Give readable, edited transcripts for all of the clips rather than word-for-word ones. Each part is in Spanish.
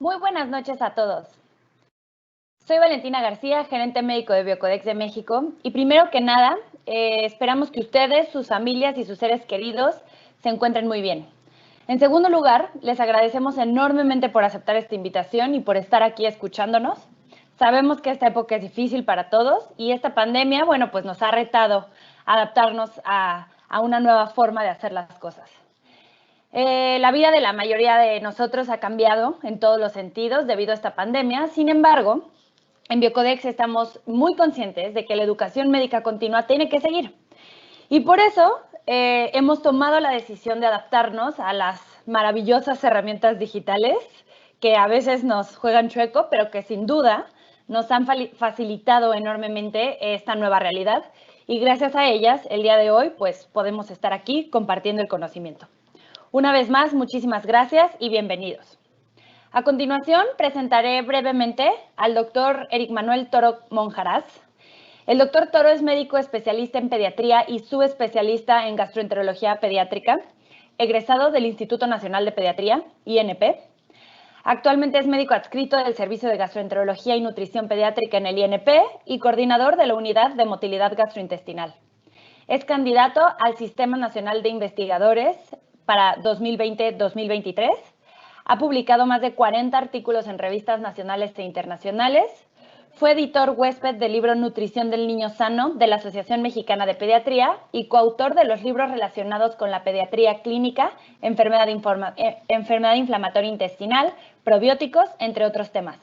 Muy buenas noches a todos. Soy Valentina García, gerente médico de Biocodex de México, y primero que nada, esperamos que ustedes, sus familias y sus seres queridos se encuentren muy bien. En segundo lugar, les agradecemos enormemente por aceptar esta invitación y por estar aquí escuchándonos. Sabemos que esta época es difícil para todos y esta pandemia, bueno, pues nos ha retado a adaptarnos a una nueva forma de hacer las cosas. La vida de la mayoría de nosotros ha cambiado en todos los sentidos debido a esta pandemia. Sin embargo, en Biocodex estamos muy conscientes de que la educación médica continua tiene que seguir. Y por eso hemos tomado la decisión de adaptarnos a las maravillosas herramientas digitales que a veces nos juegan chueco, pero que sin duda nos han facilitado enormemente esta nueva realidad. Y gracias a ellas, el día de hoy, pues podemos estar aquí compartiendo el conocimiento. Una vez más, muchísimas gracias y bienvenidos. A continuación, presentaré brevemente al doctor Eric Manuel Toro Monjaraz. El doctor Toro es médico especialista en pediatría y subespecialista en gastroenterología pediátrica, egresado del Instituto Nacional de Pediatría, INP. Actualmente es médico adscrito del Servicio de Gastroenterología y Nutrición Pediátrica en el INP y coordinador de la Unidad de Motilidad Gastrointestinal. Es candidato al Sistema Nacional de Investigadores para 2020-2023. Ha publicado más de 40 artículos en revistas nacionales e internacionales. Fue editor huésped del libro Nutrición del Niño Sano de la Asociación Mexicana de Pediatría y coautor de los libros relacionados con la pediatría clínica, enfermedad inflamatoria intestinal, probióticos, entre otros temas.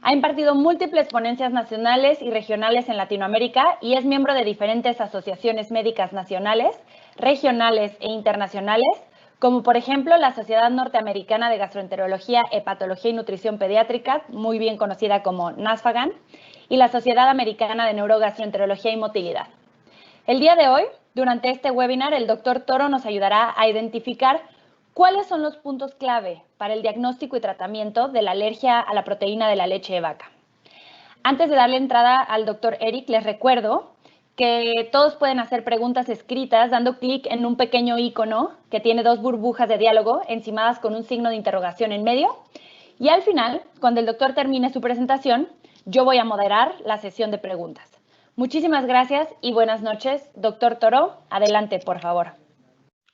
Ha impartido múltiples ponencias nacionales y regionales en Latinoamérica y es miembro de diferentes asociaciones médicas nacionales, regionales e internacionales, como por ejemplo la Sociedad Norteamericana de Gastroenterología, Hepatología y Nutrición Pediátrica, muy bien conocida como NASPGHAN, y la Sociedad Americana de Neurogastroenterología y Motilidad. El día de hoy, durante este webinar, el doctor Toro nos ayudará a identificar ¿cuáles son los puntos clave para el diagnóstico y tratamiento de la alergia a la proteína de la leche de vaca? Antes de darle entrada al doctor Eric, les recuerdo que todos pueden hacer preguntas escritas dando clic en un pequeño icono que tiene dos burbujas de diálogo encimadas con un signo de interrogación en medio. Y al final, cuando el doctor termine su presentación, yo voy a moderar la sesión de preguntas. Muchísimas gracias y buenas noches. Doctor Toro, adelante, por favor.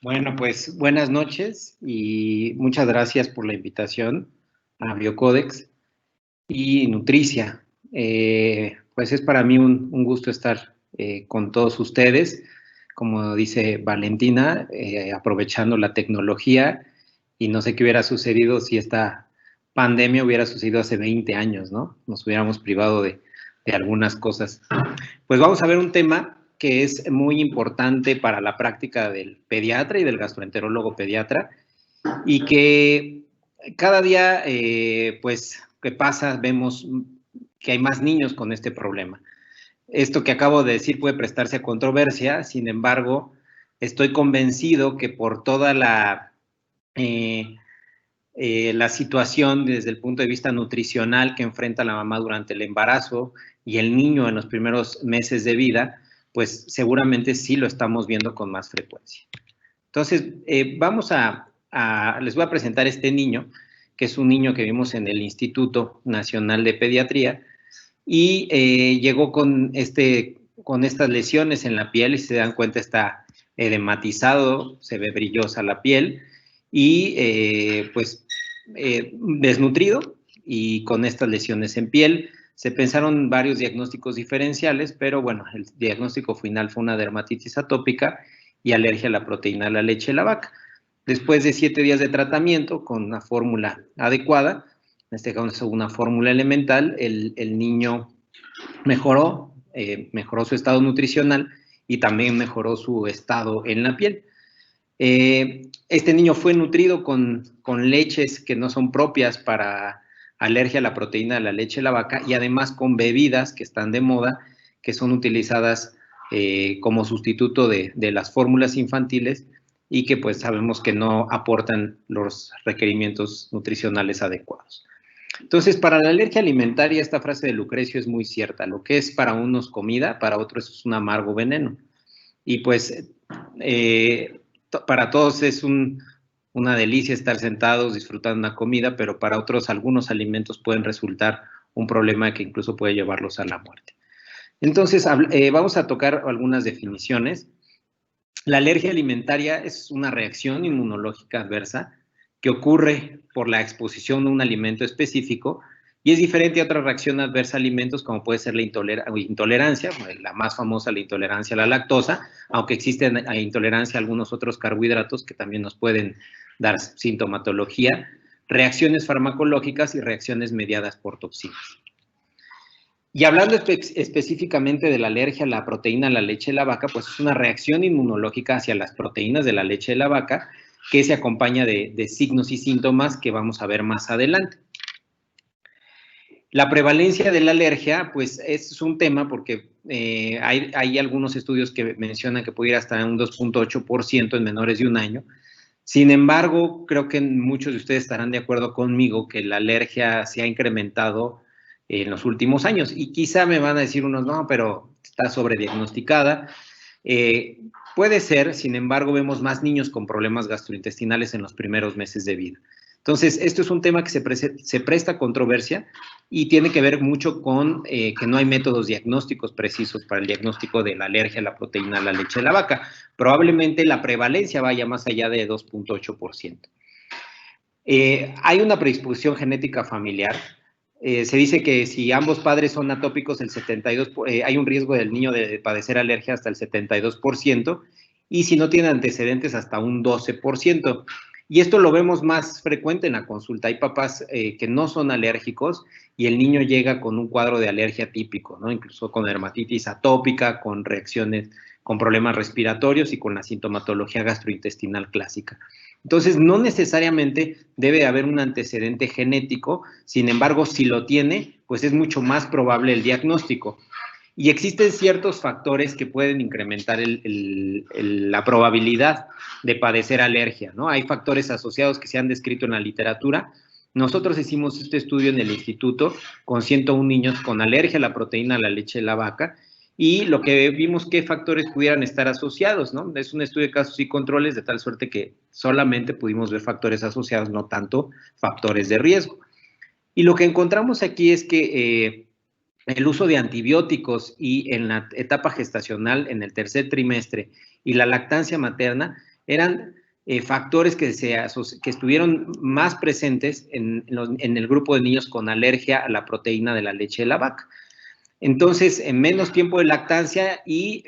Bueno, pues buenas noches y muchas gracias por la invitación a Biocodex y Nutricia. Pues es para mí un gusto estar con todos ustedes, como dice Valentina, aprovechando la tecnología, y no sé qué hubiera sucedido si esta pandemia hubiera sucedido hace 20 años, ¿no? Nos hubiéramos privado de algunas cosas. Pues vamos a ver un tema que es muy importante para la práctica del pediatra y del gastroenterólogo pediatra, y que cada día, pues, que pasa, vemos que hay más niños con este problema. Esto que acabo de decir puede prestarse a controversia, sin embargo, estoy convencido que por toda la situación desde el punto de vista nutricional que enfrenta la mamá durante el embarazo y el niño en los primeros meses de vida, pues seguramente sí lo estamos viendo con más frecuencia. Entonces, les voy a presentar este niño, que es un niño que vimos en el Instituto Nacional de Pediatría, y llegó con estas lesiones en la piel, y si se dan cuenta está edematizado, se ve brillosa la piel, y pues desnutrido y con estas lesiones en piel. Se pensaron varios diagnósticos diferenciales, pero bueno, el diagnóstico final fue una dermatitis atópica y alergia a la proteína de la leche de la vaca. Después de 7 días de tratamiento con una fórmula adecuada, en este caso una fórmula elemental, el niño mejoró su estado nutricional y también mejoró su estado en la piel. Este niño fue nutrido con leches que no son propias para alergia a la proteína de la leche de la vaca, y además con bebidas que están de moda, que son utilizadas como sustituto de las fórmulas infantiles, y que pues sabemos que no aportan los requerimientos nutricionales adecuados. Entonces, para la alergia alimentaria, esta frase de Lucrecio es muy cierta. Lo que es para unos comida, para otros es un amargo veneno. Y pues para todos es un una delicia estar sentados disfrutando una comida, pero para otros algunos alimentos pueden resultar un problema que incluso puede llevarlos a la muerte. Entonces, vamos a tocar algunas definiciones. La alergia alimentaria es una reacción inmunológica adversa que ocurre por la exposición a un alimento específico y es diferente a otra reacción adversa a alimentos como puede ser la intolerancia, la más famosa, la intolerancia a la lactosa, aunque existe intolerancia a algunos otros carbohidratos que también nos pueden dar sintomatología, reacciones farmacológicas y reacciones mediadas por toxinas. Y hablando específicamente de la alergia a la proteína de la leche de la vaca, pues es una reacción inmunológica hacia las proteínas de la leche de la vaca que se acompaña de signos y síntomas que vamos a ver más adelante. La prevalencia de la alergia, pues es un tema porque hay algunos estudios que mencionan que pudiera estar en un 2.8% en menores de un año. Sin embargo, creo que muchos de ustedes estarán de acuerdo conmigo que la alergia se ha incrementado en los últimos años. Y quizá me van a decir unos, no, pero está sobrediagnosticada. Puede ser, sin embargo, vemos más niños con problemas gastrointestinales en los primeros meses de vida. Entonces, esto es un tema que se presta a controversia y tiene que ver mucho con que no hay métodos diagnósticos precisos para el diagnóstico de la alergia a la proteína de la leche de la vaca. Probablemente la prevalencia vaya más allá de 2.8%. Hay una predisposición genética familiar. Se dice que si ambos padres son atópicos, hay un riesgo del niño de padecer alergia hasta el 72%, y si no tiene antecedentes hasta un 12%. Y esto lo vemos más frecuente en la consulta. Hay papás que no son alérgicos y el niño llega con un cuadro de alergia típico, ¿no? Incluso con dermatitis atópica, con reacciones, con problemas respiratorios y con la sintomatología gastrointestinal clásica. Entonces, no necesariamente debe haber un antecedente genético, sin embargo, si lo tiene, pues es mucho más probable el diagnóstico. Y existen ciertos factores que pueden incrementar la probabilidad de padecer alergia, ¿no? Hay factores asociados que se han descrito en la literatura. Nosotros hicimos este estudio en el instituto con 101 niños con alergia a la proteína de la leche de la vaca y lo que vimos qué factores pudieran estar asociados, ¿no? Es un estudio de casos y controles de tal suerte que solamente pudimos ver factores asociados, no tanto factores de riesgo. Y lo que encontramos aquí es que el uso de antibióticos y en la etapa gestacional, en el tercer trimestre, y la lactancia materna eran factores que estuvieron más presentes en el grupo de niños con alergia a la proteína de la leche de la vaca. Entonces, en menos tiempo de lactancia y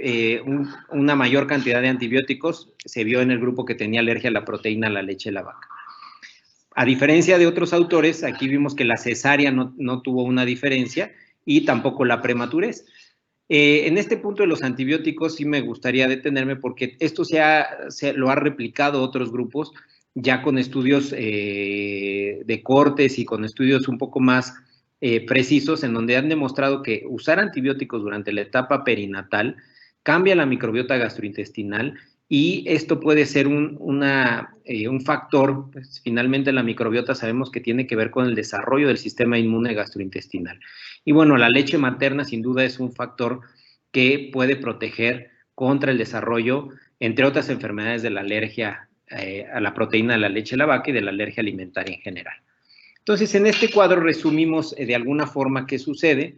una mayor cantidad de antibióticos se vio en el grupo que tenía alergia a la proteína de la leche de la vaca. A diferencia de otros autores, aquí vimos que la cesárea no tuvo una diferencia y tampoco la prematurez. En este punto de los antibióticos sí me gustaría detenerme porque esto lo ha replicado otros grupos ya con estudios de cortes y con estudios un poco más precisos en donde han demostrado que usar antibióticos durante la etapa perinatal cambia la microbiota gastrointestinal y esto puede ser un factor, pues, finalmente la microbiota sabemos que tiene que ver con el desarrollo del sistema inmune gastrointestinal. Y bueno, la leche materna sin duda es un factor que puede proteger contra el desarrollo, entre otras enfermedades, de la alergia a la proteína de la leche de la vaca y de la alergia alimentaria en general. Entonces, en este cuadro resumimos de alguna forma qué sucede.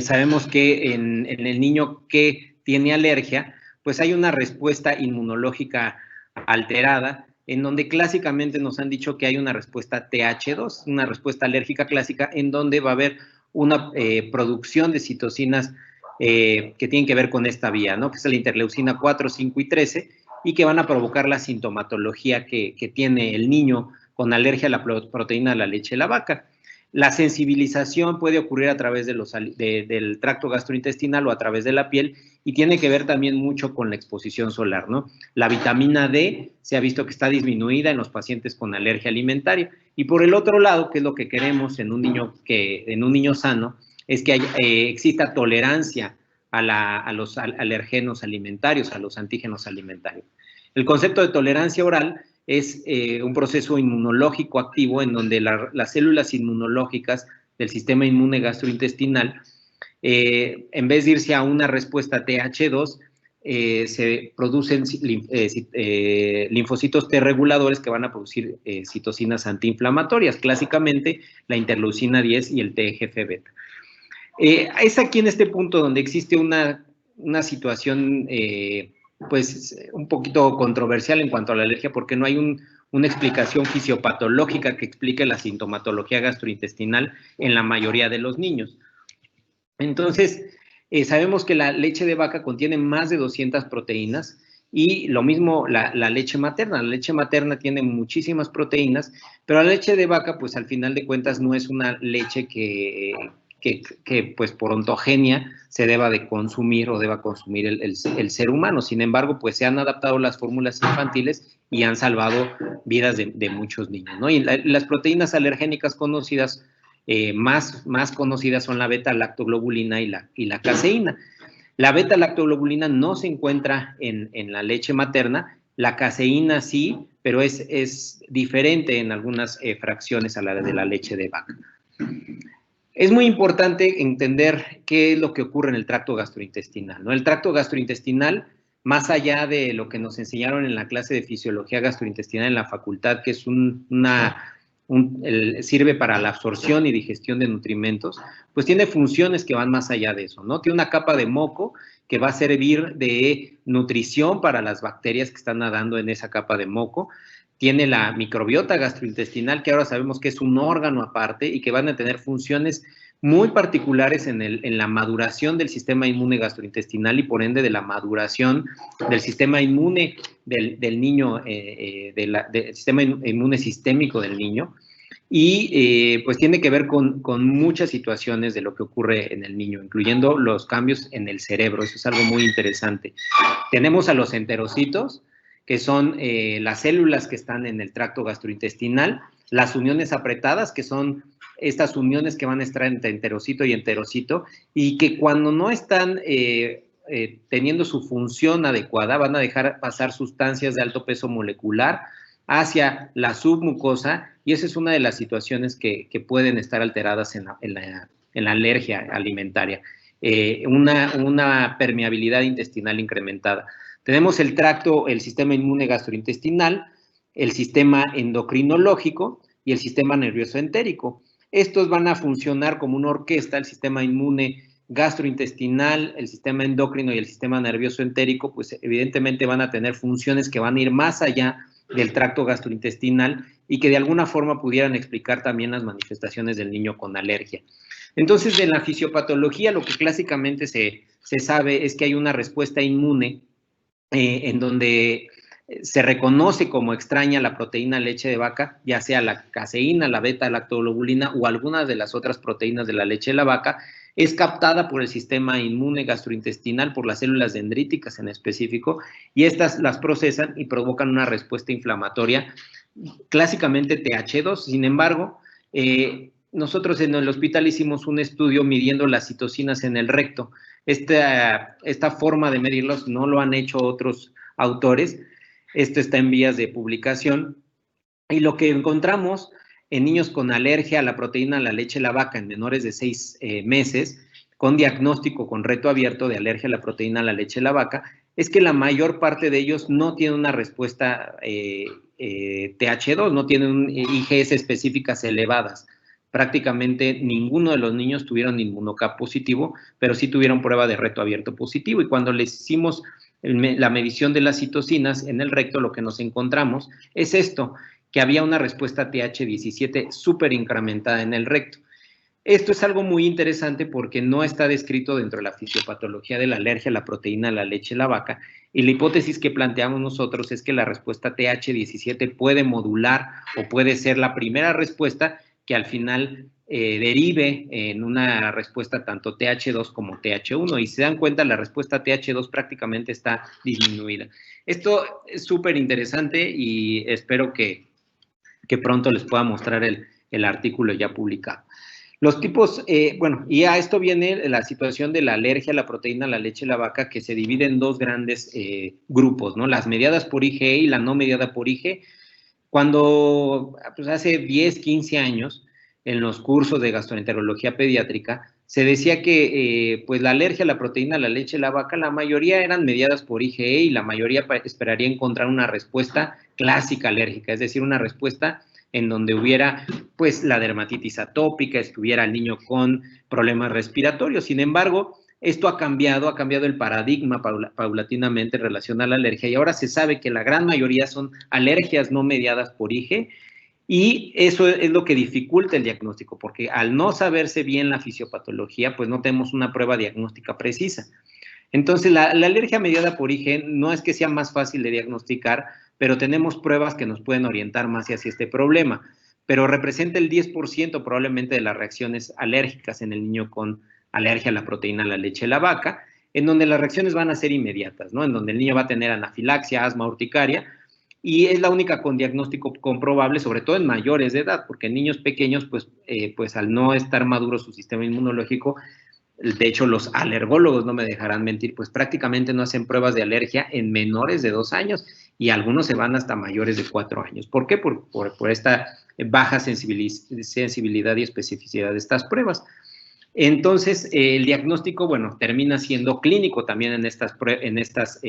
Sabemos que en el niño que tiene alergia, pues hay una respuesta inmunológica alterada, en donde clásicamente nos han dicho que hay una respuesta TH2, una respuesta alérgica clásica, en donde va a haber una producción de citocinas que tienen que ver con esta vía, ¿no? Que es la interleucina 4, 5 y 13, y que van a provocar la sintomatología que tiene el niño con alergia a la proteína de la leche de la vaca. La sensibilización puede ocurrir a través del tracto gastrointestinal o a través de la piel y tiene que ver también mucho con la exposición solar, ¿no? La vitamina D se ha visto que está disminuida en los pacientes con alergia alimentaria. Y por el otro lado, que es lo que queremos en un niño sano, es que exista tolerancia a los alergenos alimentarios, a los antígenos alimentarios. El concepto de tolerancia oral es un proceso inmunológico activo en donde las células inmunológicas del sistema inmune gastrointestinal, en vez de irse a una respuesta TH2, se producen linfocitos T reguladores que van a producir citocinas antiinflamatorias, clásicamente la interleucina 10 y el TGF-beta. Es aquí en este punto donde existe una situación pues un poquito controversial en cuanto a la alergia, porque no hay una explicación fisiopatológica que explique la sintomatología gastrointestinal en la mayoría de los niños. Entonces, sabemos que la leche de vaca contiene más de 200 proteínas y lo mismo la leche materna. La leche materna tiene muchísimas proteínas, pero la leche de vaca, pues al final de cuentas, no es una leche que pues por ontogenia se deba de consumir o deba consumir el ser humano. Sin embargo, pues se han adaptado las fórmulas infantiles y han salvado vidas de muchos niños, ¿no? Y las proteínas alergénicas conocidas, más conocidas son la beta-lactoglobulina y la caseína. La beta-lactoglobulina no se encuentra en la leche materna, la caseína sí, pero es diferente en algunas fracciones a la de la leche de vaca. Es muy importante entender qué es lo que ocurre en el tracto gastrointestinal, ¿no? El tracto gastrointestinal, más allá de lo que nos enseñaron en la clase de fisiología gastrointestinal en la facultad, que es sirve para la absorción y digestión de nutrimentos, pues tiene funciones que van más allá de eso, ¿no? Tiene una capa de moco que va a servir de nutrición para las bacterias que están nadando en esa capa de moco. Tiene la microbiota gastrointestinal, que ahora sabemos que es un órgano aparte y que van a tener funciones muy particulares en la maduración del sistema inmune gastrointestinal y por ende de la maduración del sistema inmune del niño, del sistema inmune sistémico del niño. Y pues tiene que ver con muchas situaciones de lo que ocurre en el niño, incluyendo los cambios en el cerebro. Eso es algo muy interesante. Tenemos a los enterocitos, que son las células que están en el tracto gastrointestinal, las uniones apretadas, que son estas uniones que van a estar entre enterocito y enterocito, y que cuando no están teniendo su función adecuada, van a dejar pasar sustancias de alto peso molecular hacia la submucosa, y esa es una de las situaciones que pueden estar alteradas en la alergia alimentaria, una permeabilidad intestinal incrementada. Tenemos el sistema inmune gastrointestinal, el sistema endocrinológico y el sistema nervioso entérico. Estos van a funcionar como una orquesta, el sistema inmune gastrointestinal, el sistema endocrino y el sistema nervioso entérico, pues evidentemente van a tener funciones que van a ir más allá del tracto gastrointestinal y que de alguna forma pudieran explicar también las manifestaciones del niño con alergia. Entonces, en la fisiopatología, lo que clásicamente se sabe es que hay una respuesta inmune en donde se reconoce como extraña la proteína leche de vaca, ya sea la caseína, la beta-lactoglobulina o alguna de las otras proteínas de la leche de la vaca, es captada por el sistema inmune gastrointestinal, por las células dendríticas en específico, y estas las procesan y provocan una respuesta inflamatoria, clásicamente TH2. Sin embargo, nosotros en el hospital hicimos un estudio midiendo las citocinas en el recto. Esta forma de medirlos no lo han hecho otros autores. Esto está en vías de publicación. Y lo que encontramos en niños con alergia a la proteína de la leche de la vaca en menores de 6 meses, con diagnóstico con reto abierto de alergia a la proteína de la leche de la vaca, es que la mayor parte de ellos no tienen una respuesta TH2, no tienen IgS específicas elevadas. Prácticamente ninguno de los niños tuvieron inmunocap positivo, pero sí tuvieron prueba de reto abierto positivo. Y cuando les hicimos la medición de las citocinas en el recto, lo que nos encontramos es esto, que había una respuesta TH17 súper incrementada en el recto. Esto es algo muy interesante porque no está descrito dentro de la fisiopatología de la alergia a la proteína de la leche de la vaca, y la hipótesis que planteamos nosotros es que la respuesta TH17 puede modular o puede ser la primera respuesta que al final derive en una respuesta tanto TH2 como TH1, y si se dan cuenta, la respuesta TH2 prácticamente está disminuida. Esto es súper interesante y espero que pronto les pueda mostrar el artículo ya publicado. Los tipos, bueno, y a esto viene la situación de la alergia a la proteína, a la leche de la vaca, que se divide en dos grandes grupos, ¿no? Las mediadas por IgE y la no mediada por IgE. Cuando, pues hace 10, 15 años, en los cursos de gastroenterología pediátrica, se decía que pues la alergia a la proteína, a la leche de la vaca, la mayoría eran mediadas por IgE y la mayoría esperaría encontrar una respuesta clásica alérgica, es decir, una respuesta en donde hubiera pues la dermatitis atópica, estuviera el niño con problemas respiratorios. Sin embargo, esto ha cambiado el paradigma paulatinamente en relación a la alergia y ahora se sabe que la gran mayoría son alergias no mediadas por IgE y eso es lo que dificulta el diagnóstico, porque al no saberse bien la fisiopatología, pues no tenemos una prueba diagnóstica precisa. Entonces, la alergia mediada por IgE no es que sea más fácil de diagnosticar, pero tenemos pruebas que nos pueden orientar más hacia este problema. Pero representa el 10% probablemente de las reacciones alérgicas en el niño con alergia a la proteína, a la leche de la vaca, en donde las reacciones van a ser inmediatas, ¿no? En donde el niño va a tener anafilaxia, asma, urticaria, y es la única con diagnóstico comprobable, sobre todo en mayores de edad, porque en niños pequeños, pues al no estar maduro su sistema inmunológico, de hecho los alergólogos no me dejarán mentir, pues prácticamente no hacen pruebas de alergia en menores de 2 años y algunos se van hasta mayores de 4 años. ¿Por qué? Por esta baja sensibilidad y especificidad de estas pruebas. Entonces, el diagnóstico, bueno, termina siendo clínico también en estas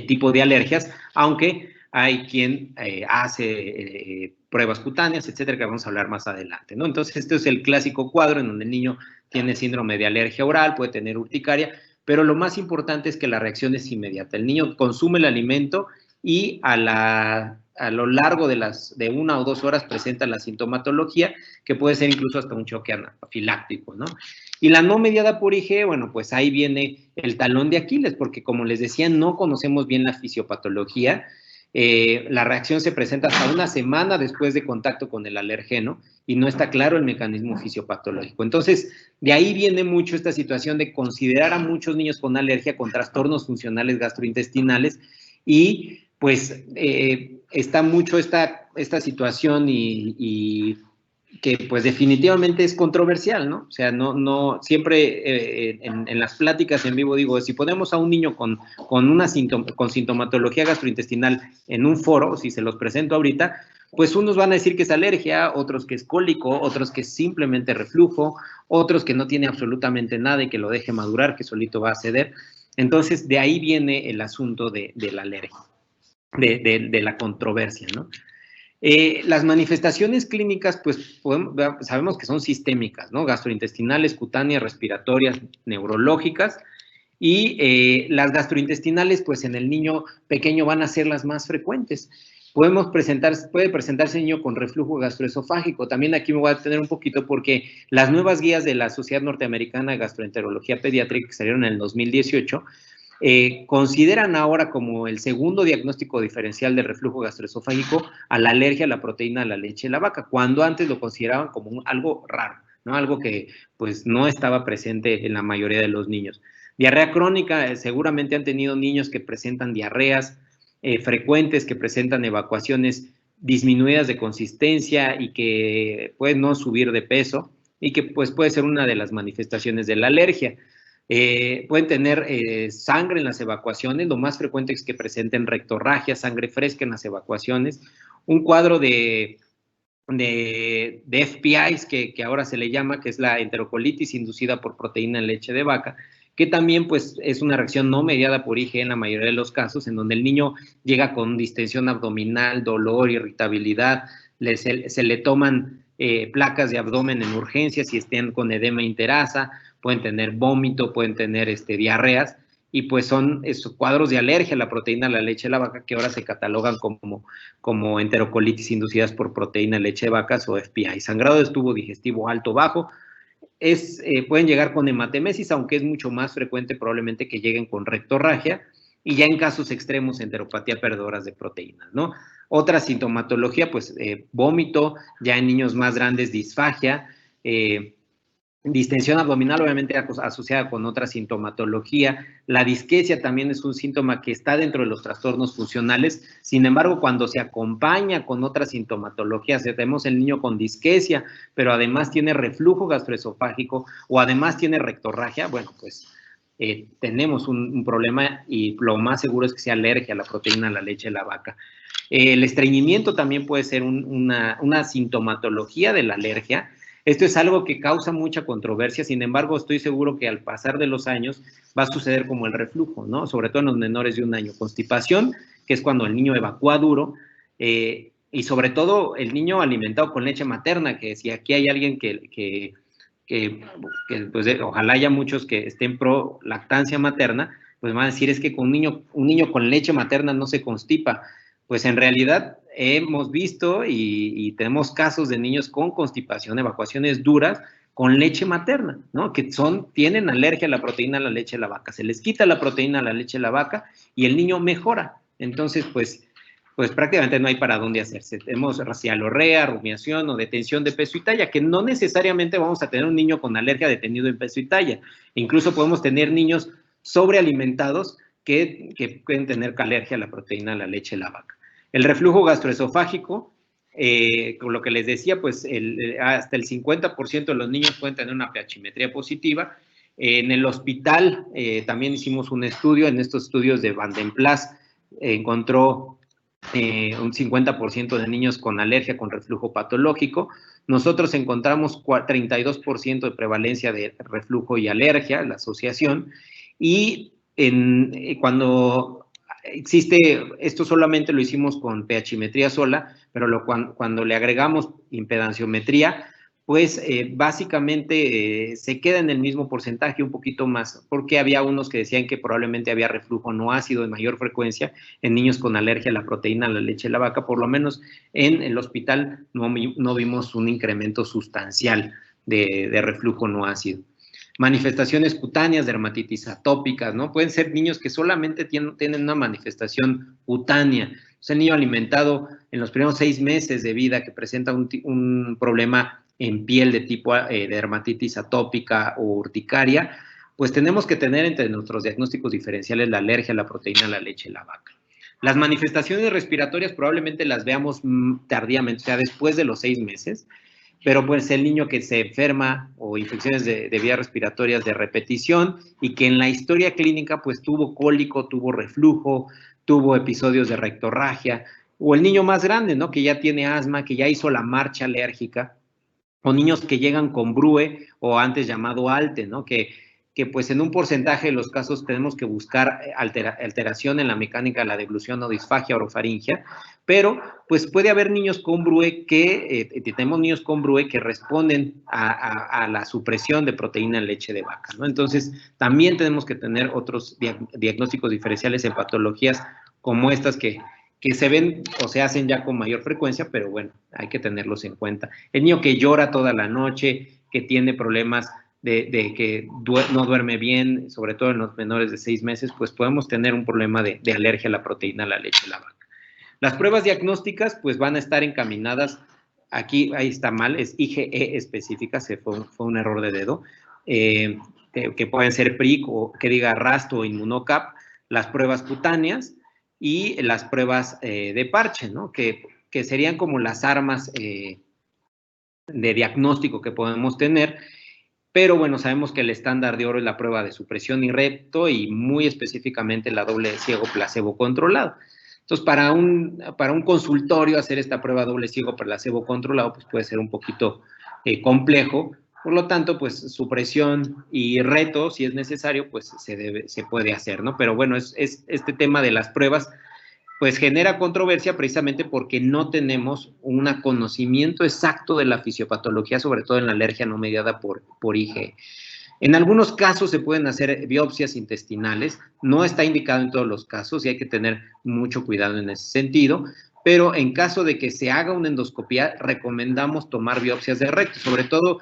tipo de alergias, aunque hay quien hace pruebas cutáneas, etcétera, que vamos a hablar más adelante, ¿no? Entonces, este es el clásico cuadro en donde el niño tiene síndrome de alergia oral, puede tener urticaria, pero lo más importante es que la reacción es inmediata. El niño consume el alimento y a lo largo de 1 o 2 horas presenta la sintomatología, que puede ser incluso hasta un choque anafiláctico, ¿no? Y la no mediada por IgE, bueno, pues ahí viene el talón de Aquiles, porque como les decía, no conocemos bien la fisiopatología. La reacción se presenta hasta 1 semana después de contacto con el alergeno y no está claro el mecanismo fisiopatológico. Entonces, de ahí viene mucho esta situación de considerar a muchos niños con alergia con trastornos funcionales gastrointestinales y pues está mucho esta situación y que pues definitivamente es controversial, ¿no? O sea, no siempre en las pláticas en vivo digo, si ponemos a un niño con sintomatología gastrointestinal en un foro, si se los presento ahorita, pues unos van a decir que es alergia, otros que es cólico, otros que es simplemente reflujo, otros que no tiene absolutamente nada y que lo deje madurar, que solito va a ceder. Entonces, de ahí viene el asunto de la alergia, de la controversia, ¿no? Las manifestaciones clínicas, pues sabemos que son sistémicas, ¿no? Gastrointestinales, cutáneas, respiratorias, neurológicas, y las gastrointestinales, pues en el niño pequeño van a ser las más frecuentes. Puede presentarse el niño con reflujo gastroesofágico. También aquí me voy a detener un poquito porque las nuevas guías de la Sociedad Norteamericana de Gastroenterología Pediátrica que salieron en el 2018 consideran ahora como el segundo diagnóstico diferencial de reflujo gastroesofágico a la alergia a la proteína de la leche de la vaca, cuando antes lo consideraban como algo raro, ¿no? Algo que pues no estaba presente en la mayoría de los niños. Diarrea crónica, seguramente han tenido niños que presentan diarreas frecuentes, que presentan evacuaciones disminuidas de consistencia y que pueden no subir de peso y que pues puede ser una de las manifestaciones de la alergia. Pueden tener sangre en las evacuaciones, lo más frecuente es que presenten rectorragia, sangre fresca en las evacuaciones, un cuadro de FPIs que ahora se le llama, que es la enterocolitis inducida por proteína en leche de vaca, que también pues es una reacción no mediada por IgE en la mayoría de los casos, en donde el niño llega con distensión abdominal, dolor, irritabilidad, se le toman placas de abdomen en urgencias si estén con edema interasa, pueden tener vómito, pueden tener diarreas, y pues son esos cuadros de alergia a la proteína de la leche de la vaca que ahora se catalogan como enterocolitis inducidas por proteína de leche de vacas o FPI. Sangrado de tubo digestivo alto bajo, pueden llegar con hematemesis, aunque es mucho más frecuente probablemente que lleguen con rectorragia, y ya en casos extremos enteropatía perdedoras de proteínas, ¿no? Otra sintomatología, pues vómito, ya en niños más grandes disfagia, distensión abdominal obviamente asociada con otra sintomatología. La disquesia también es un síntoma que está dentro de los trastornos funcionales. Sin embargo, cuando se acompaña con otra sintomatología, si tenemos el niño con disquesia, pero además tiene reflujo gastroesofágico o además tiene rectorragia, bueno, pues tenemos un problema y lo más seguro es que sea alergia a la proteína de la leche de la vaca. El estreñimiento también puede ser una sintomatología de la alergia. Esto es algo que causa mucha controversia, sin embargo, estoy seguro que al pasar de los años va a suceder como el reflujo, ¿no? Sobre todo en los menores de 1 año. Constipación, que es cuando el niño evacúa duro, y sobre todo el niño alimentado con leche materna, que si aquí hay alguien que pues, ojalá haya muchos que estén pro lactancia materna, pues van a decir es que con un niño con leche materna no se constipa. Pues en realidad hemos visto y tenemos casos de niños con constipación, evacuaciones duras, con leche materna, ¿no? Que tienen alergia a la proteína de la leche de la vaca. Se les quita la proteína de la leche de la vaca y el niño mejora. Entonces, pues prácticamente no hay para dónde hacerse. Tenemos cialorrea, rumiación o detención de peso y talla, que no necesariamente vamos a tener un niño con alergia detenido en peso y talla. Incluso podemos tener niños sobrealimentados que pueden tener alergia a la proteína de la leche de la vaca. El reflujo gastroesofágico, con lo que les decía, pues hasta el 50% de los niños pueden tener una pHimetría positiva. En el hospital también hicimos un estudio, en estos estudios de Van den Plas, encontró un 50% de niños con alergia, con reflujo patológico. Nosotros encontramos 32% de prevalencia de reflujo y alergia, la asociación, y cuando existe, esto solamente lo hicimos con pHimetría sola, pero cuando le agregamos impedanciometría, pues básicamente se queda en el mismo porcentaje, un poquito más, porque había unos que decían que probablemente había reflujo no ácido de mayor frecuencia en niños con alergia a la proteína, a la leche de la vaca. Por lo menos en el hospital no vimos un incremento sustancial de reflujo no ácido. Manifestaciones cutáneas, dermatitis atópicas, ¿no? Pueden ser niños que solamente tienen una manifestación cutánea. O sea, el niño alimentado en los primeros 6 meses de vida que presenta un problema en piel de tipo dermatitis atópica o urticaria, pues tenemos que tener entre nuestros diagnósticos diferenciales la alergia a la proteína de la leche de la vaca. Las manifestaciones respiratorias probablemente las veamos tardíamente, o sea, después de los 6 meses, pero pues el niño que se enferma o infecciones de vías respiratorias de repetición y que en la historia clínica pues tuvo cólico, tuvo reflujo, tuvo episodios de rectorragia, o el niño más grande, ¿no? Que ya tiene asma, que ya hizo la marcha alérgica, o niños que llegan con BRUE o antes llamado ALTE, ¿no? Que pues en un porcentaje de los casos tenemos que buscar alteración en la mecánica de la deglución o disfagia orofaringia, pero pues puede haber niños con BRUE tenemos niños con BRUE que responden a la supresión de proteína en leche de vaca, ¿no? Entonces también tenemos que tener otros diagnósticos diferenciales en patologías como estas que se ven o se hacen ya con mayor frecuencia, pero bueno, hay que tenerlos en cuenta. El niño que llora toda la noche, que tiene problemas de que no duerme bien, sobre todo en los menores de 6 meses, pues podemos tener un problema de alergia a la proteína de la leche de la vaca. Las pruebas diagnósticas pues van a estar encaminadas, aquí ahí está mal, es IgE específica, fue un error de dedo, que pueden ser PRIC o que diga RAST o Inmunocap, las pruebas cutáneas y las pruebas de parche, ¿no? Que serían como las armas de diagnóstico que podemos tener. Pero bueno, sabemos que el estándar de oro es la prueba de supresión y reto y muy específicamente la doble ciego placebo controlado. Entonces, para un consultorio hacer esta prueba doble ciego placebo controlado, pues puede ser un poquito complejo. Por lo tanto, pues supresión y reto, si es necesario, pues se puede hacer, ¿no? Pero bueno, es este tema de las pruebas pues genera controversia precisamente porque no tenemos un conocimiento exacto de la fisiopatología, sobre todo en la alergia no mediada por IgE. En algunos casos se pueden hacer biopsias intestinales, no está indicado en todos los casos y hay que tener mucho cuidado en ese sentido, pero en caso de que se haga una endoscopía, recomendamos tomar biopsias de recto, sobre todo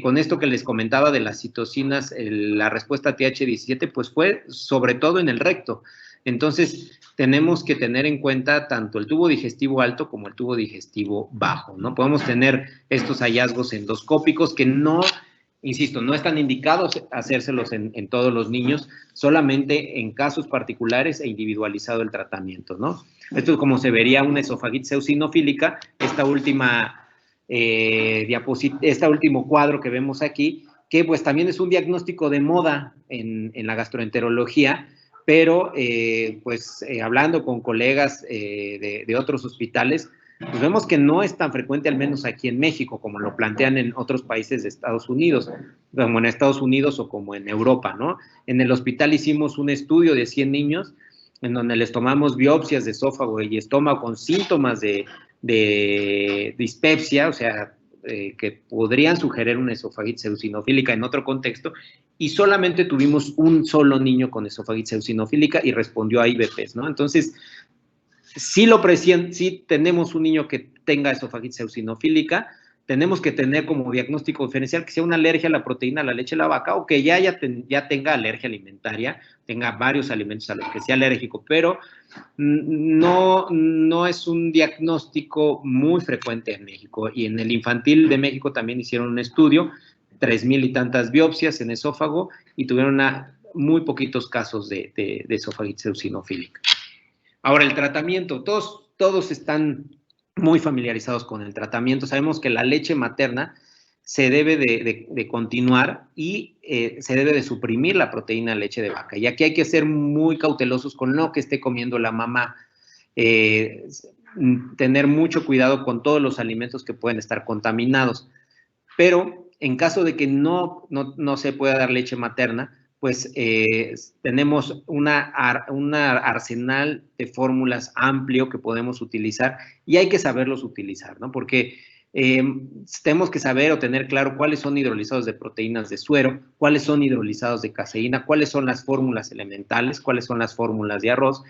con esto que les comentaba de las citocinas, la respuesta a TH17, pues fue sobre todo en el recto. Entonces, tenemos que tener en cuenta tanto el tubo digestivo alto como el tubo digestivo bajo, ¿no? Podemos tener estos hallazgos endoscópicos que no, insisto, no están indicados hacérselos en todos los niños, solamente en casos particulares e individualizado el tratamiento, ¿no? Esto es como se vería una esofagitis eosinofílica, esta última este último cuadro que vemos aquí, que pues también es un diagnóstico de moda en la gastroenterología, pero hablando con colegas de otros hospitales, pues vemos que no es tan frecuente, al menos aquí en México, como lo plantean en otros países de Estados Unidos, como en Estados Unidos o como en Europa, ¿no? En el hospital hicimos un estudio de 100 niños en donde les tomamos biopsias de esófago y estómago con síntomas de dispepsia, o sea, que podrían sugerir una esofagitis eosinofílica en otro contexto, y solamente tuvimos un solo niño con esofagitis eosinofílica y respondió a IBPs, ¿no? Entonces, sí tenemos un niño que tenga esofagitis eosinofílica, tenemos que tener como diagnóstico diferencial que sea una alergia a la proteína de la leche de la vaca o que ya tenga alergia alimentaria, tenga varios alimentos a los que sea alérgico, pero no es un diagnóstico muy frecuente en México. Y en el infantil de México también hicieron un estudio, 3,000 y tantas biopsias en esófago y tuvieron muy poquitos casos de esofagitis eosinofílica. Ahora, el tratamiento, todos están muy familiarizados con el tratamiento. Sabemos que la leche materna se debe de continuar y se debe de suprimir la proteína de leche de vaca. Y aquí hay que ser muy cautelosos con lo que esté comiendo la mamá. Tener mucho cuidado con todos los alimentos que pueden estar contaminados. Pero en caso de que no se pueda dar leche materna, pues tenemos un arsenal de fórmulas amplio que podemos utilizar y hay que saberlos utilizar, ¿no? Porque tenemos que saber o tener claro cuáles son hidrolizados de proteínas de suero, cuáles son hidrolizados de caseína, cuáles son las fórmulas elementales, cuáles son las fórmulas de arroz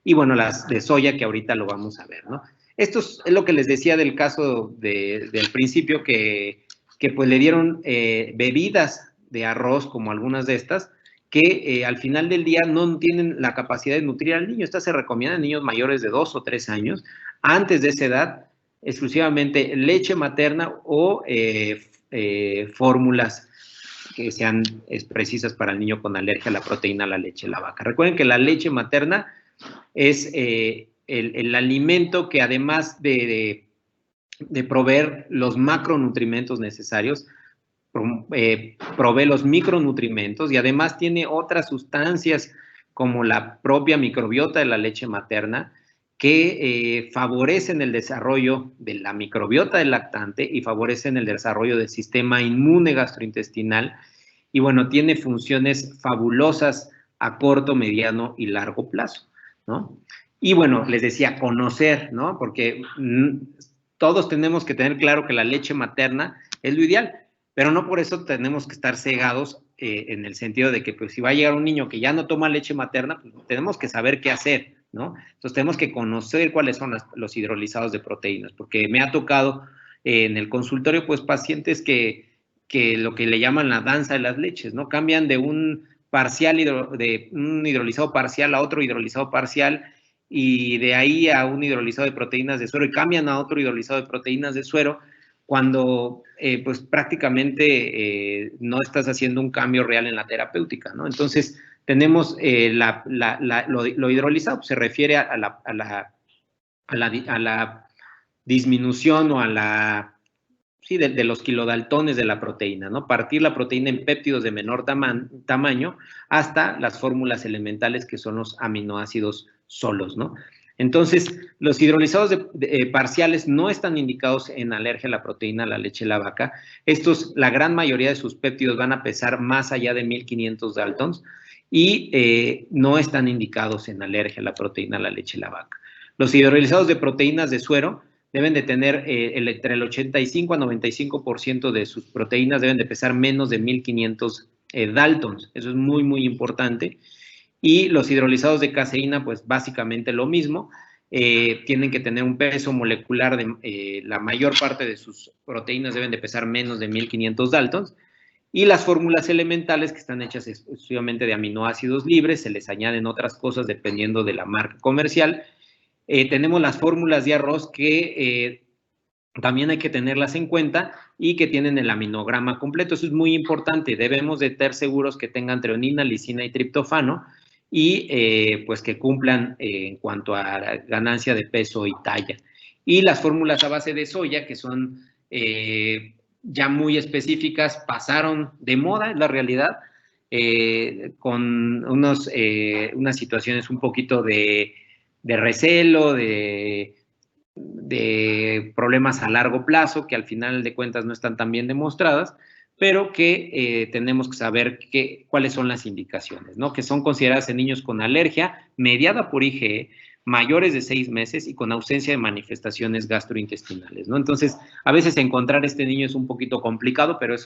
y, bueno, las de soya que ahorita lo vamos a ver, ¿no? Esto es lo que les decía del caso del principio que pues le dieron bebidas de arroz como algunas de estas, que al final del día no tienen la capacidad de nutrir al niño. Estas se recomiendan en niños mayores de 2 o 3 años. Antes de esa edad, exclusivamente leche materna o fórmulas que sean precisas para el niño con alergia a la proteína a la leche de la vaca. Recuerden que la leche materna es el alimento que además de proveer los macronutrimentos necesarios, provee los micronutrimentos y además tiene otras sustancias como la propia microbiota de la leche materna que favorecen el desarrollo de la microbiota del lactante y favorecen el desarrollo del sistema inmune gastrointestinal y, bueno, tiene funciones fabulosas a corto, mediano y largo plazo, ¿no? Y, bueno, les decía, conocer, ¿no? Porque todos tenemos que tener claro que la leche materna es lo ideal, pero no por eso tenemos que estar cegados en el sentido de que pues, si va a llegar un niño que ya no toma leche materna, pues, tenemos que saber qué hacer, ¿no? Entonces tenemos que conocer cuáles son los hidrolizados de proteínas, porque me ha tocado en el consultorio pues pacientes que lo que le llaman la danza de las leches, ¿no? Cambian de un hidrolizado parcial a otro hidrolizado parcial y de ahí a un hidrolizado de proteínas de suero y cambian a otro hidrolizado de proteínas de suero cuando pues prácticamente no estás haciendo un cambio real en la terapéutica, ¿no? Entonces tenemos lo hidrolizado, pues, se refiere a la disminución o a de los kilodaltones de la proteína, ¿no? Partir la proteína en péptidos de menor tamaño hasta las fórmulas elementales que son los aminoácidos solos, ¿no? Entonces, los hidrolizados parciales no están indicados en alergia a la proteína a la leche de la vaca. Estos, la gran mayoría de sus péptidos van a pesar más allá de 1500 daltons y no están indicados en alergia a la proteína a la leche de la vaca. Los hidrolizados de proteínas de suero deben de tener entre el 85 a 95% de sus proteínas deben de pesar menos de 1500 daltons. Eso es muy, muy importante. Y los hidrolizados de caseína, pues básicamente lo mismo. Tienen que tener un peso molecular la mayor parte de sus proteínas deben de pesar menos de 1500 daltons. Y las fórmulas elementales que están hechas exclusivamente de aminoácidos libres, se les añaden otras cosas dependiendo de la marca comercial. Tenemos las fórmulas de arroz que también hay que tenerlas en cuenta y que tienen el aminograma completo. Eso es muy importante. Debemos de estar seguros que tengan treonina, lisina y triptofano y pues que cumplan en cuanto a ganancia de peso y talla. Y las fórmulas a base de soya, que son ya muy específicas, pasaron de moda, es la realidad. con unas situaciones un poquito de recelo, de problemas a largo plazo, que al final de cuentas no están tan bien demostradas, pero que tenemos que saber cuáles son las indicaciones, ¿no? Que son consideradas en niños con alergia mediada por IgE, mayores de 6 meses y con ausencia de manifestaciones gastrointestinales, ¿no? Entonces, a veces encontrar este niño es un poquito complicado, pero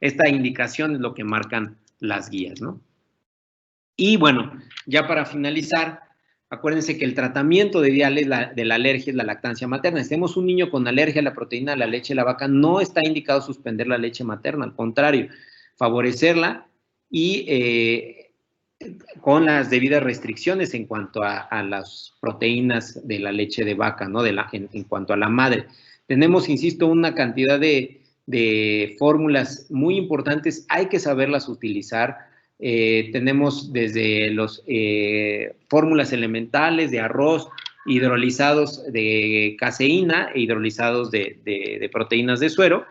esta indicación es lo que marcan las guías, ¿no? Y bueno, ya para finalizar, acuérdense que el tratamiento de la alergia es la lactancia materna. Si tenemos un niño con alergia a la proteína de la leche de la vaca, no está indicado suspender la leche materna, al contrario, favorecerla y con las debidas restricciones en cuanto a las proteínas de la leche de vaca, ¿no? En cuanto a la madre. Tenemos, insisto, una cantidad de fórmulas muy importantes, hay que saberlas utilizar. Tenemos desde las fórmulas elementales de arroz, hidrolizados de caseína e hidrolizados de proteínas de suero.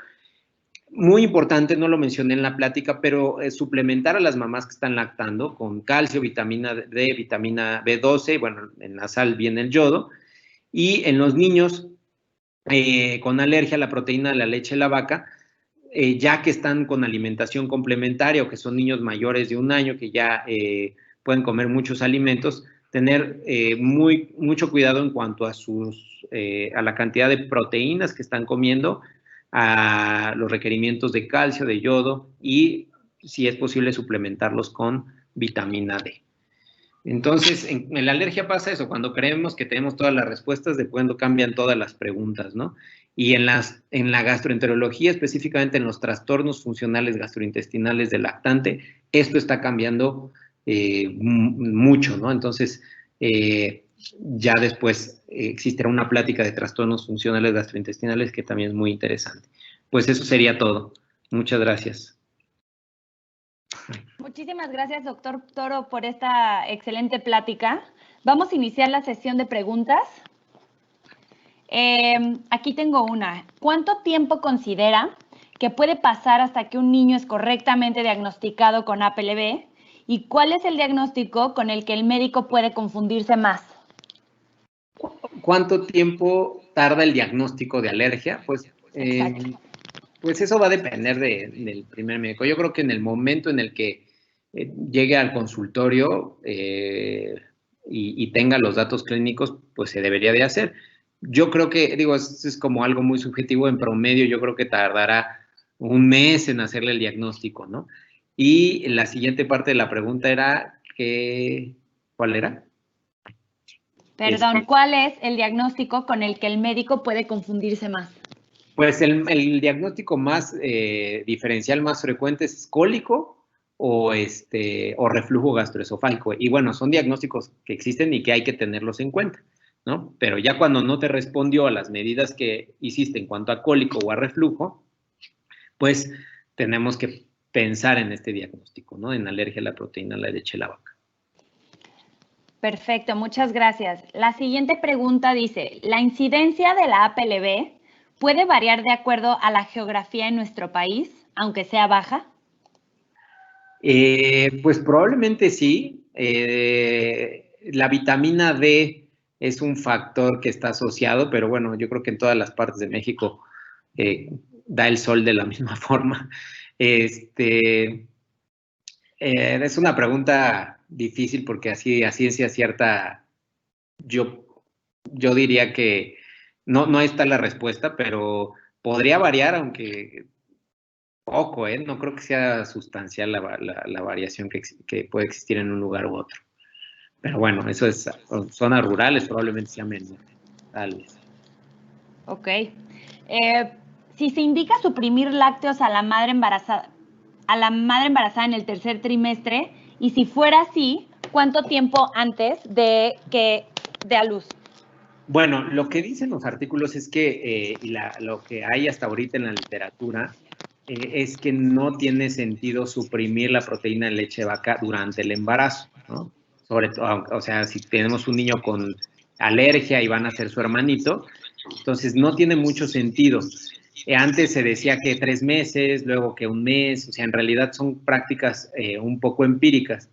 Muy importante, no lo mencioné en la plática, pero suplementar a las mamás que están lactando con calcio, vitamina D, vitamina B12, bueno, en la sal viene el yodo, y en los niños con alergia a la proteína de la leche de la vaca, ya que están con alimentación complementaria o que son niños mayores de 1 año que ya pueden comer muchos alimentos, tener mucho cuidado en cuanto a la cantidad de proteínas que están comiendo, a los requerimientos de calcio, de yodo y, si es posible, suplementarlos con vitamina D. Entonces, en la alergia pasa eso, cuando creemos que tenemos todas las respuestas, de cuando cambian todas las preguntas, ¿no? Y en la gastroenterología, específicamente en los trastornos funcionales gastrointestinales del lactante, esto está cambiando mucho, ¿no? Entonces, ya después existirá una plática de trastornos funcionales gastrointestinales que también es muy interesante. Pues eso sería todo. Muchas gracias. Muchísimas gracias, doctor Toro, por esta excelente plática. Vamos a iniciar la sesión de preguntas. Aquí tengo una. ¿Cuánto tiempo considera que puede pasar hasta que un niño es correctamente diagnosticado con APLB? ¿Y cuál es el diagnóstico con el que el médico puede confundirse más? ¿Cuánto tiempo tarda el diagnóstico de alergia? Pues eso va a depender del primer médico. Yo creo que en el momento en el que llegue al consultorio y tenga los datos clínicos, pues se debería de hacer. Yo creo que, es como algo muy subjetivo, en promedio yo creo que tardará 1 mes en hacerle el diagnóstico, ¿no? Y la siguiente parte de la pregunta era, ¿cuál era? Perdón, ¿cuál es el diagnóstico con el que el médico puede confundirse más? Pues el diagnóstico más diferencial más frecuente es cólico o reflujo gastroesofágico. Y bueno, son diagnósticos que existen y que hay que tenerlos en cuenta, ¿no? Pero ya cuando no te respondió a las medidas que hiciste en cuanto a cólico o a reflujo, pues tenemos que pensar en este diagnóstico, ¿no? En alergia a la proteína de la leche de la vaca. Perfecto, muchas gracias. La siguiente pregunta dice, ¿la incidencia de la APLB puede variar de acuerdo a la geografía en nuestro país, aunque sea baja? Pues probablemente sí. La vitamina D es un factor que está asociado, pero bueno, yo creo que en todas las partes de México da el sol de la misma forma. Es una pregunta difícil porque así a ciencia cierta yo diría que no está la respuesta, pero podría variar, aunque poco, no creo que sea sustancial la variación que puede existir en un lugar u otro. Pero bueno, eso es zonas rurales, probablemente sea menor, tal vez. Ok. Si se indica suprimir lácteos a la madre embarazada en el tercer trimestre, y si fuera así, ¿cuánto tiempo antes de que dé a luz? Bueno, lo que dicen los artículos es que, lo que hay hasta ahorita en la literatura, es que no tiene sentido suprimir la proteína de leche de vaca durante el embarazo, ¿no? Sobre todo, o sea, si tenemos un niño con alergia y van a ser su hermanito, entonces no tiene mucho sentido. Antes se decía que 3 meses, luego que 1 mes, o sea, en realidad son prácticas un poco empíricas.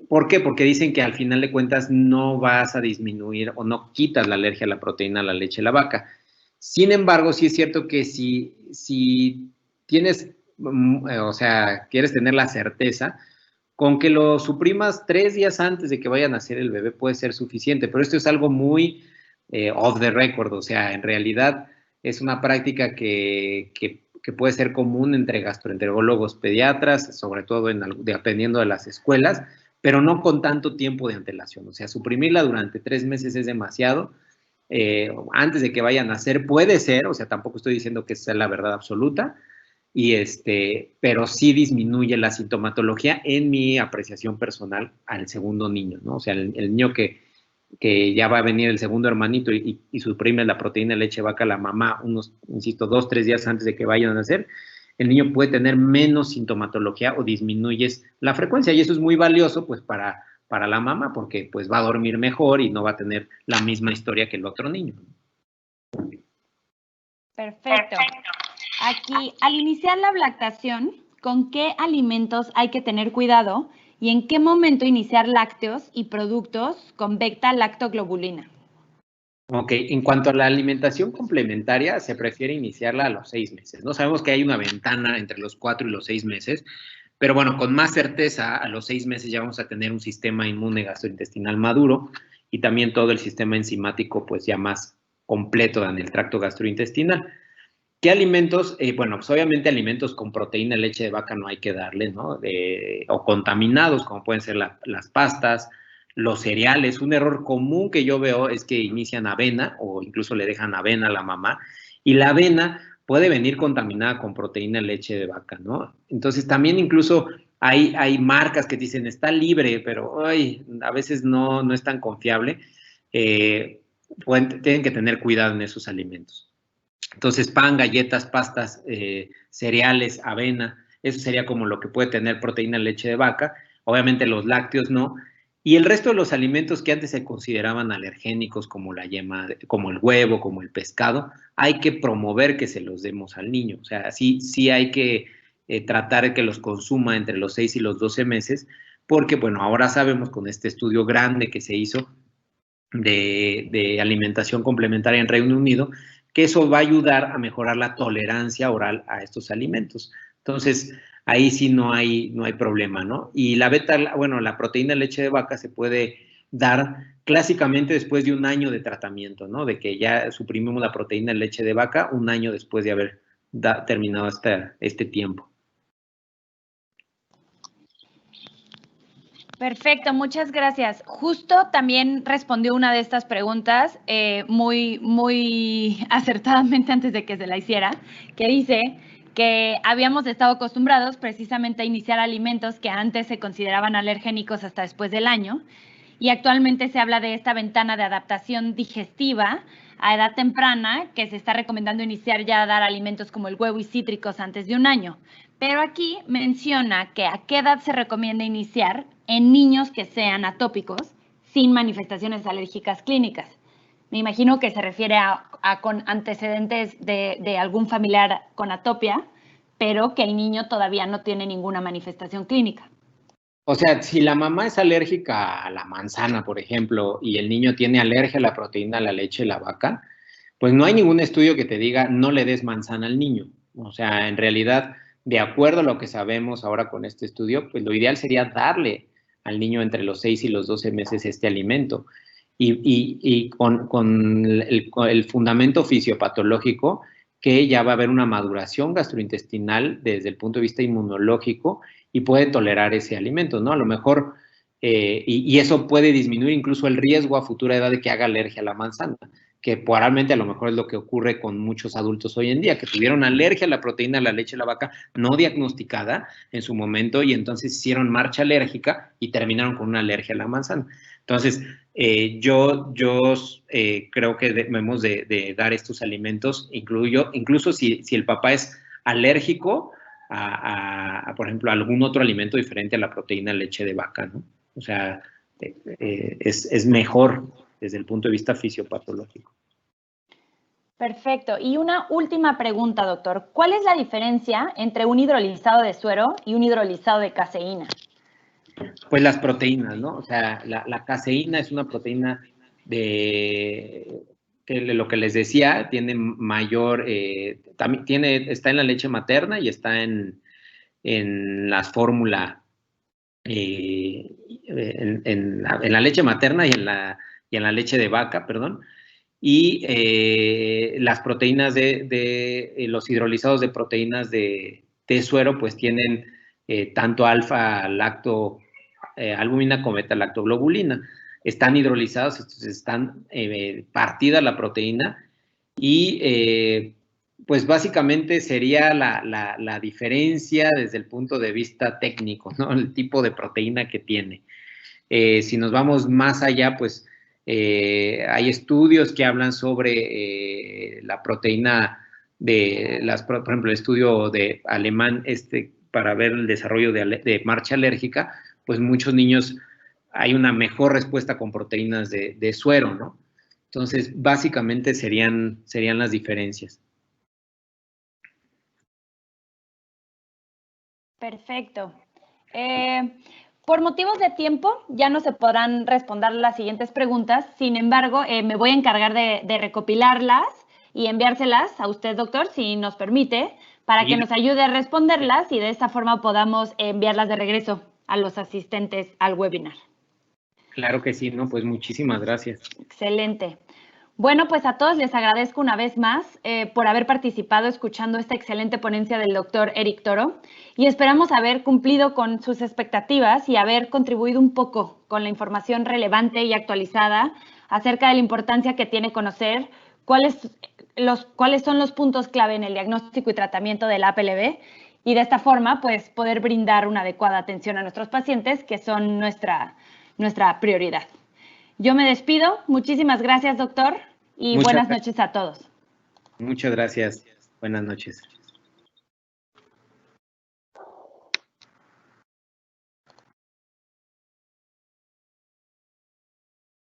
¿Por qué? Porque dicen que al final de cuentas no vas a disminuir o no quitas la alergia a la proteína, a la leche de la vaca. Sin embargo, sí es cierto que si tienes, o sea, quieres tener la certeza, con que lo suprimas 3 días antes de que vaya a nacer el bebé puede ser suficiente, pero esto es algo muy off the record, o sea, en realidad es una práctica que puede ser común entre gastroenterólogos pediatras, sobre todo dependiendo de las escuelas, pero no con tanto tiempo de antelación. O sea, suprimirla durante 3 meses es demasiado. Antes de que vaya a nacer puede ser, o sea, tampoco estoy diciendo que sea la verdad absoluta, pero sí disminuye la sintomatología en mi apreciación personal al segundo niño, ¿no? O sea, el niño que ya va a venir el segundo hermanito y suprime la proteína de leche de vaca a la mamá insisto, 2, 3 días antes de que vayan a nacer, el niño puede tener menos sintomatología o disminuyes la frecuencia y eso es muy valioso pues para la mamá porque pues va a dormir mejor y no va a tener la misma historia que el otro niño. Perfecto. Aquí, al iniciar la lactación, ¿con qué alimentos hay que tener cuidado y en qué momento iniciar lácteos y productos con beta-lactoglobulina? Ok, en cuanto a la alimentación complementaria, se prefiere iniciarla a los 6 meses, ¿no? Sabemos que hay una ventana entre los 4 y los 6 meses, pero bueno, con más certeza, a los 6 meses ya vamos a tener un sistema inmune gastrointestinal maduro y también todo el sistema enzimático pues ya más completo en el tracto gastrointestinal. ¿Qué alimentos? Bueno, pues obviamente alimentos con proteína de leche de vaca no hay que darle, ¿no? O contaminados, como pueden ser las pastas, los cereales. Un error común que yo veo es que inician avena o incluso le dejan avena a la mamá y la avena puede venir contaminada con proteína de leche de vaca, ¿no? Entonces también incluso hay marcas que dicen está libre, pero ay, a veces no es tan confiable. Tienen que tener cuidado en esos alimentos. Entonces, pan, galletas, pastas, cereales, avena, eso sería como lo que puede tener proteína en leche de vaca. Obviamente los lácteos no. Y el resto de los alimentos que antes se consideraban alergénicos, como la yema, como el huevo, como el pescado, hay que promover que se los demos al niño. O sea, sí hay que tratar de que los consuma entre los 6 y los 12 meses, porque, bueno, ahora sabemos con este estudio grande que se hizo de alimentación complementaria en Reino Unido, que eso va a ayudar a mejorar la tolerancia oral a estos alimentos. Entonces, ahí sí no hay problema, ¿no? Y la la proteína de leche de vaca se puede dar clásicamente después de 1 año de tratamiento, ¿no? De que ya suprimimos la proteína de leche de vaca 1 año después de haber terminado este tiempo. Perfecto, muchas gracias. Justo también respondió una de estas preguntas muy acertadamente antes de que se la hiciera, que dice que habíamos estado acostumbrados precisamente a iniciar alimentos que antes se consideraban alergénicos hasta después del año y actualmente se habla de esta ventana de adaptación digestiva a edad temprana que se está recomendando iniciar ya a dar alimentos como el huevo y cítricos antes de 1 año. Pero aquí menciona que a qué edad se recomienda iniciar en niños que sean atópicos sin manifestaciones alérgicas clínicas. Me imagino que se refiere a con antecedentes de algún familiar con atopia, pero que el niño todavía no tiene ninguna manifestación clínica. O sea, si la mamá es alérgica a la manzana, por ejemplo, y el niño tiene alergia a la proteína, a la leche de la vaca, pues no hay ningún estudio que te diga no le des manzana al niño. O sea, en realidad, de acuerdo a lo que sabemos ahora con este estudio, pues lo ideal sería darle al niño entre los 6 y los 12 meses este alimento. Y con el fundamento fisiopatológico que ya va a haber una maduración gastrointestinal desde el punto de vista inmunológico y puede tolerar ese alimento, ¿no? A lo mejor, y eso puede disminuir incluso el riesgo a futura edad de que haga alergia a la manzana, que probablemente a lo mejor es lo que ocurre con muchos adultos hoy en día, que tuvieron alergia a la proteína de la leche de la vaca no diagnosticada en su momento y entonces hicieron marcha alérgica y terminaron con una alergia a la manzana. Entonces, yo creo que debemos de dar estos alimentos, incluso si el papá es alérgico por ejemplo, a algún otro alimento diferente a la proteína leche de vaca, ¿no? O sea, es mejor desde el punto de vista fisiopatológico. Perfecto. Y una última pregunta, doctor. ¿Cuál es la diferencia entre un hidrolizado de suero y un hidrolizado de caseína? Pues las proteínas, ¿no? O sea, la caseína es una proteína de que lo que les decía, tiene mayor, también está en la leche materna y está en las fórmulas, en la leche materna y en la leche de vaca, perdón. Y las proteínas de los hidrolizados de proteínas de suero, pues tienen tanto alfa-lacto albúmina como beta-lactoglobulina. Están hidrolizados, entonces están partida la proteína y pues básicamente sería la diferencia desde el punto de vista técnico, ¿no? El tipo de proteína que tiene. Si nos vamos más allá, pues hay estudios que hablan sobre la proteína por ejemplo, el estudio de alemán para ver el desarrollo de marcha alérgica, pues muchos niños hay una mejor respuesta con proteínas de suero, ¿no? Entonces, básicamente serían las diferencias. Perfecto. Por motivos de tiempo, ya no se podrán responder las siguientes preguntas. Sin embargo, me voy a encargar de recopilarlas y enviárselas a usted, doctor, si nos permite, para que nos ayude a responderlas y de esta forma podamos enviarlas de regreso a los asistentes al webinar. Claro que sí, ¿no? Pues muchísimas gracias. Excelente. Bueno, pues a todos les agradezco una vez más por haber participado escuchando esta excelente ponencia del doctor Eric Toro y esperamos haber cumplido con sus expectativas y haber contribuido un poco con la información relevante y actualizada acerca de la importancia que tiene conocer cuáles son los puntos clave en el diagnóstico y tratamiento del APLB y de esta forma pues poder brindar una adecuada atención a nuestros pacientes que son nuestra prioridad. Yo me despido. Muchísimas gracias, doctor, y buenas noches a todos. Muchas gracias. Buenas noches.